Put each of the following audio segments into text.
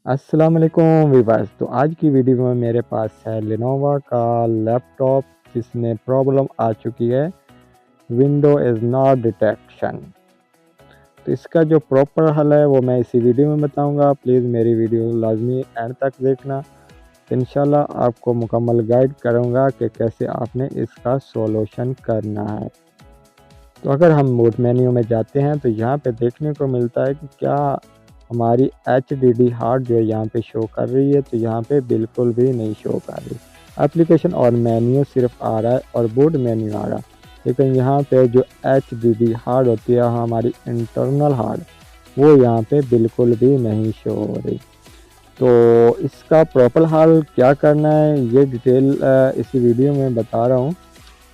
السلام علیکم ویورز، تو آج کی ویڈیو میں میرے پاس ہے لینووا کا لیپ ٹاپ جس میں پرابلم آ چکی ہے ونڈو از ناٹ ڈیٹیکشن۔ تو اس کا جو پراپر حل ہے وہ میں اسی ویڈیو میں بتاؤں گا، پلیز میری ویڈیو لازمی اینڈ تک دیکھنا۔ انشاءاللہ آپ کو مکمل گائیڈ کروں گا کہ کیسے آپ نے اس کا سولوشن کرنا ہے۔ تو اگر ہم موڈ مینیو میں جاتے ہیں تو یہاں پہ دیکھنے کو ملتا ہے کہ کیا ہماری HDD ہارڈ جو یہاں پہ شو کر رہی ہے، تو یہاں پہ بالکل بھی نہیں شو کر رہی۔ اپلیکیشن اور مینیو صرف آ رہا ہے اور بوڈ مینیو آ رہا ہے، لیکن یہاں پہ جو HDD ہارڈ ہوتی ہے ہماری انٹرنل ہارڈ، وہ یہاں پہ بالکل بھی نہیں شو ہو رہی۔ تو اس کا پراپر حل کیا کرنا ہے یہ ڈیٹیل اسی ویڈیو میں بتا رہا ہوں۔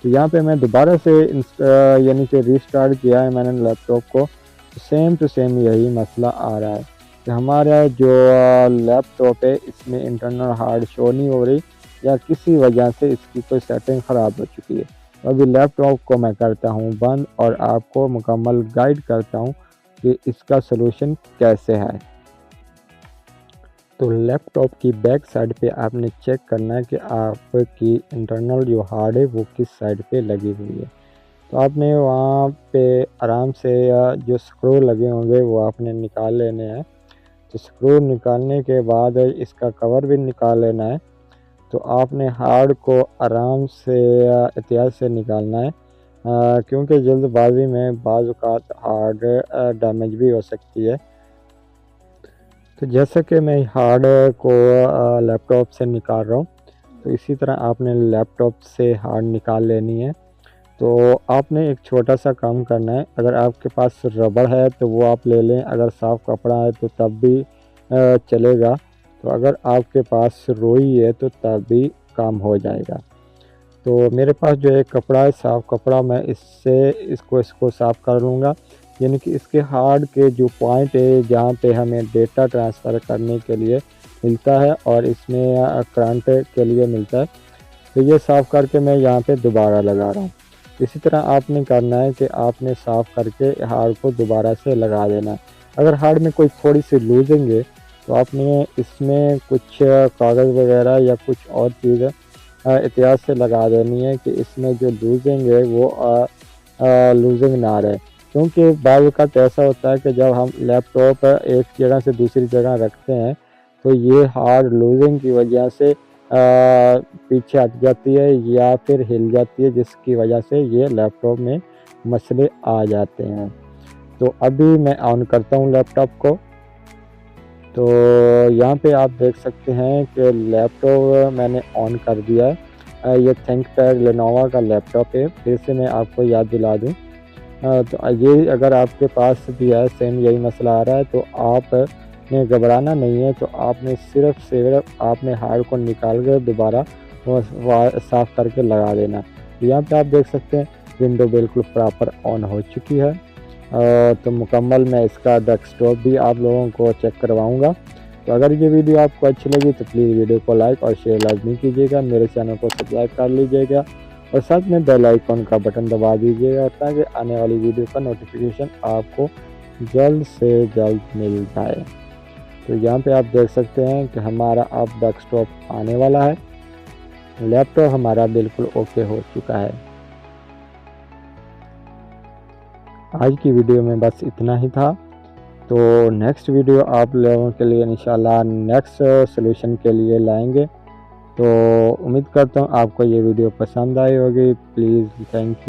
تو یہاں پہ میں دوبارہ سے یعنی کہ ریسٹارٹ کیا ہے میں نے لیپ ٹاپ کو، سیم ٹو سیم یہی مسئلہ آ رہا ہے کہ ہمارا جو لیپ ٹاپ ہے اس میں انٹرنل ہارڈ شو نہیں ہو رہی، یا کسی وجہ سے اس کی کوئی سیٹنگ خراب ہو چکی ہے۔ ابھی لیپ ٹاپ کو میں کرتا ہوں بند اور آپ کو مکمل گائیڈ کرتا ہوں کہ اس کا سلوشن کیسے ہے۔ تو لیپ ٹاپ کی بیک سائڈ پہ آپ نے چیک کرنا ہے کہ آپ کی انٹرنل جو ہارڈ ہے وہ کس سائڈ پہ لگی ہوئی ہے۔ تو آپ نے وہاں پہ آرام سے جو سکرو لگے ہوں گے وہ آپ نے نکال لینے ہیں۔ تو سکرو نکالنے کے بعد اس کا کور بھی نکال لینا ہے۔ تو آپ نے ہارڈ کو آرام سے احتیاط سے نکالنا ہے، کیونکہ جلد بازی میں بعض اوقات ہارڈ ڈیمیج بھی ہو سکتی ہے۔ تو جیسا کہ میں ہارڈ کو لیپ ٹاپ سے نکال رہا ہوں، تو اسی طرح آپ نے لیپ ٹاپ سے ہارڈ نکال لینی ہے۔ تو آپ نے ایک چھوٹا سا کام کرنا ہے، اگر آپ کے پاس ربڑ ہے تو وہ آپ لے لیں، اگر صاف کپڑا ہے تو تب بھی چلے گا، تو اگر آپ کے پاس روئی ہے تو تب بھی کام ہو جائے گا۔ تو میرے پاس جو ایک کپڑا ہے صاف کپڑا، میں اس کو صاف کر لوں گا، یعنی کہ اس کے ہارڈ کے جو پوائنٹ ہے جہاں پہ ہمیں ڈیٹا ٹرانسفر کرنے کے لیے ملتا ہے اور اس میں کرنٹ کے لیے ملتا ہے، تو یہ صاف کر کے میں یہاں پہ دوبارہ لگا رہا ہوں۔ اسی طرح آپ نے کرنا ہے کہ آپ نے صاف کر کے ہارڈ کو دوبارہ سے لگا دینا ہے۔ اگر ہارڈ میں کوئی تھوڑی سی لوزنگ ہے تو آپ نے اس میں کچھ کاغذ وغیرہ یا کچھ اور چیز احتیاط سے لگا دینی ہے کہ اس میں جو لوزنگ ہے وہ لوزنگ نہ رہے، کیونکہ بعض اوقات ایسا ہوتا ہے کہ جب ہم لیپ ٹاپ ایک جگہ سے دوسری جگہ رکھتے ہیں تو یہ ہارڈ لوزنگ کی وجہ سے پیچھے ہٹ جاتی ہے یا پھر ہل جاتی ہے، جس کی وجہ سے یہ لیپ ٹاپ میں مسئلے آ جاتے ہیں۔ تو ابھی میں آن کرتا ہوں لیپ ٹاپ کو، تو یہاں پہ آپ دیکھ سکتے ہیں کہ لیپ ٹاپ میں نے آن کر دیا ہے۔ یہ تھنک پیڈ لینووا کا لیپ ٹاپ ہے، پھر سے میں آپ کو یاد دلا دوں۔ تو یہ اگر آپ کے پاس بھی ہے سیم یہی مسئلہ آ رہا ہے تو آپ نے گھبرانا نہیں ہے، تو آپ نے صرف آپ نے ہارڈ کو نکال کر دوبارہ صاف کر کے لگا دینا۔ یہاں پہ آپ دیکھ سکتے ہیں ونڈو بالکل پراپر آن ہو چکی ہے۔ تو مکمل میں اس کا ڈیسکٹاپ بھی آپ لوگوں کو چیک کرواؤں گا۔ تو اگر یہ ویڈیو آپ کو اچھی لگی تو پلیز ویڈیو کو لائک اور شیئر لازمی کیجیے گا، میرے چینل کو سبسکرائب کر لیجیے گا اور ساتھ میں بیل آئیکن کا بٹن دبا دیجیے گا تاکہ آنے والی ویڈیو کا نوٹیفیکیشن آپ کو جلد سے جلد مل جائے۔ تو یہاں پہ آپ دیکھ سکتے ہیں کہ ہمارا اب ڈیسکٹاپ آنے والا ہے، لیپ ٹاپ ہمارا بالکل اوکے ہو چکا ہے۔ آج کی ویڈیو میں بس اتنا ہی تھا، تو نیکسٹ ویڈیو آپ لوگوں کے لیے انشاءاللہ نیکسٹ سلوشن کے لیے لائیں گے۔ تو امید کرتا ہوں آپ کو یہ ویڈیو پسند آئی ہوگی۔ Please thank you.